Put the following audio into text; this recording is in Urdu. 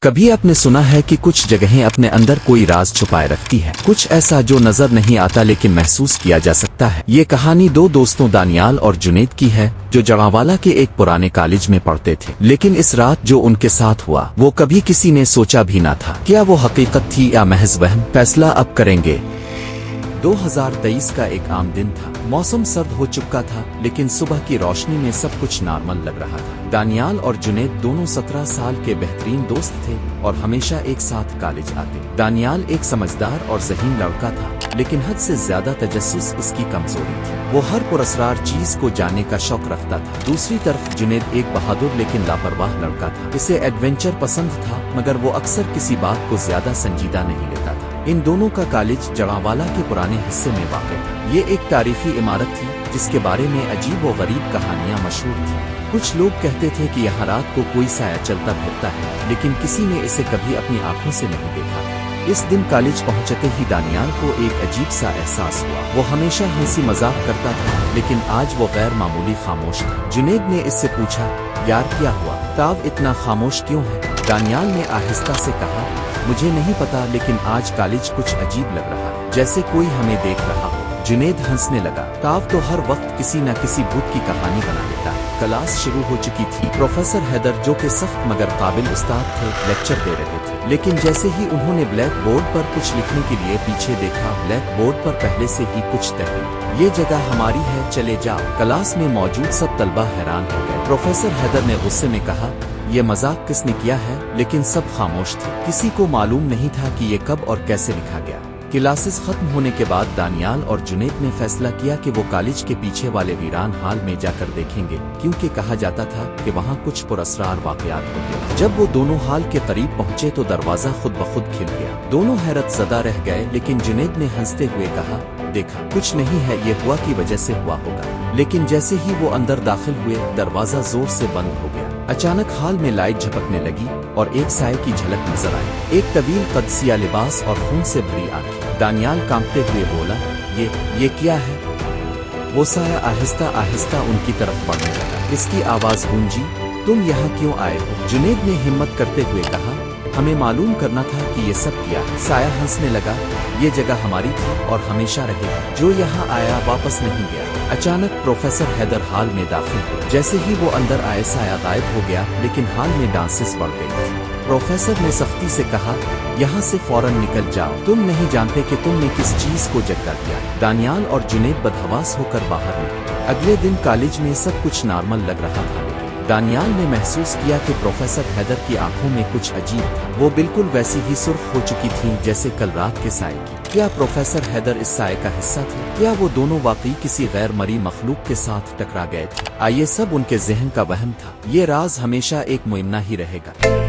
کبھی آپ نے سنا ہے کہ کچھ جگہیں اپنے اندر کوئی راز چھپائے رکھتی ہے، کچھ ایسا جو نظر نہیں آتا لیکن محسوس کیا جا سکتا ہے۔ یہ کہانی دو دوستوں دانیال اور جنید کی ہے جو جوانوالا کے ایک پرانے کالج میں پڑھتے تھے، لیکن اس رات جو ان کے ساتھ ہوا وہ کبھی کسی نے سوچا بھی نہ تھا۔ کیا وہ حقیقت تھی یا محض وہم؟ فیصلہ اب کریں گے۔ 2023 کا ایک عام دن تھا، موسم سرد ہو چکا تھا لیکن صبح کی روشنی میں سب کچھ نارمل لگ رہا تھا۔ دانیال اور جنید دونوں 17 سال کے بہترین دوست تھے اور ہمیشہ ایک ساتھ کالج آتے۔ دانیال ایک سمجھدار اور ذہین لڑکا تھا لیکن حد سے زیادہ تجسس اس کی کمزوری تھی۔ وہ ہر پراسرار چیز کو جاننے کا شوق رکھتا تھا۔ دوسری طرف جنید ایک بہادر لیکن لاپرواہ لڑکا تھا، اسے ایڈونچر پسند تھا مگر وہ اکثر کسی بات کو زیادہ سنجیدہ نہیں لیتا تھا۔ ان دونوں کا کالج جوانوالا کے پرانے حصے میں واقع تھا۔ یہ ایک تاریخی عمارت تھی جس کے بارے میں عجیب و غریب کہانیاں مشہور تھیں۔ کچھ لوگ کہتے تھے کہ یہاں رات کو کوئی سایہ چلتا پھرتا ہے لیکن کسی نے اسے کبھی اپنی آنکھوں سے نہیں دیکھا تھا۔ اس دن کالج پہنچتے ہی دانیال کو ایک عجیب سا احساس ہوا۔ وہ ہمیشہ ہنسی مذاق کرتا تھا لیکن آج وہ غیر معمولی خاموش تھا۔ جنید نے اس سے پوچھا، یار کیا ہوا؟ تاو اتنا خاموش کیوں ہے؟ دانیال نے آہستہ سے کہا، مجھے نہیں پتا لیکن آج کالج کچھ عجیب لگ رہا ہے، جیسے کوئی ہمیں دیکھ رہا ہو۔ جنید ہنسنے لگا، تاو تو ہر وقت کسی نہ کسی بھوت کی کہانی بنا لیتا ہے۔ کلاس شروع ہو چکی تھی۔ پروفیسر حیدر جو کہ سخت مگر قابل استاد تھے لیکچر دے رہے تھے، لیکن جیسے ہی انہوں نے بلیک بورڈ پر کچھ لکھنے کے لیے پیچھے دیکھا، بلیک بورڈ پر پہلے سے ہی کچھ تحریر، یہ جگہ ہماری ہے، چلے جاؤ۔ کلاس میں موجود سب طلبہ حیران ہو گئے۔ پروفیسر حیدر نے غصے میں کہا، یہ مذاق کس نے کیا ہے؟ لیکن سب خاموش تھے، کسی کو معلوم نہیں تھا کہ یہ کب اور کیسے لکھا گیا۔ کلاسز ختم ہونے کے بعد دانیال اور جنید نے فیصلہ کیا کہ وہ کالج کے پیچھے والے ویران ہال میں جا کر دیکھیں گے، کیونکہ کہا جاتا تھا کہ وہاں کچھ پراسرار واقعات ہوتے ہیں۔ جب وہ دونوں ہال کے قریب پہنچے تو دروازہ خود بخود کھل گیا۔ دونوں حیرت زدہ رہ گئے لیکن جنید نے ہنستے ہوئے کہا، دیکھا کچھ نہیں ہے، یہ ہوا کی وجہ سے ہوا ہوگا۔ لیکن جیسے ہی وہ اندر داخل ہوئے دروازہ زور سے بند ہو گیا۔ اچانک ہال میں لائٹ جھپکنے لگی اور ایک سائے کی جھلک نظر آئی، ایک طویل قد سیاہ لباس اور خون سے بھری آنکھیں۔ دانیال کانپتے ہوئے بولا، یہ کیا ہے؟ وہ سایہ آہستہ آہستہ ان کی طرف بڑھنے لگا۔ اس کی آواز گونجی، تم یہاں کیوں آئے ہو؟ جنید نے ہمت کرتے ہوئے کہا، ہمیں معلوم کرنا تھا کہ یہ سب کیا ہے۔ سایہ ہنسنے لگا، یہ جگہ ہماری تھی اور ہمیشہ رہے گی، جو یہاں آیا واپس نہیں گیا۔ اچانک پروفیسر حیدر ہال میں داخل ہوئے۔ جیسے ہی وہ اندر آئے سایہ غائب ہو گیا لیکن ہال میں ڈانسز بڑھ گئی۔ پروفیسر نے سختی سے کہا، یہاں سے فوراً نکل جاؤ، تم نہیں جانتے کہ تم نے کس چیز کو جگہ دیا۔ دانیال اور جنید بدحواس ہو کر باہر نکلے۔ اگلے دن کالج میں سب کچھ نارمل لگ رہا تھا لیکن دانیال نے محسوس کیا کہ پروفیسر حیدر کی آنکھوں میں کچھ عجیب تھا۔ وہ بالکل ویسی ہی سرخ ہو چکی تھیں جیسے کل رات کے سائے کی۔ کیا پروفیسر حیدر اس سائے کا حصہ تھے؟ کیا وہ دونوں واقعی کسی غیر مرئی مخلوق کے ساتھ ٹکرا گئے تھے؟ آئیے سب ان کے ذہن کا وہم تھا، یہ راز ہمیشہ ایک معمہ ہی رہے گا۔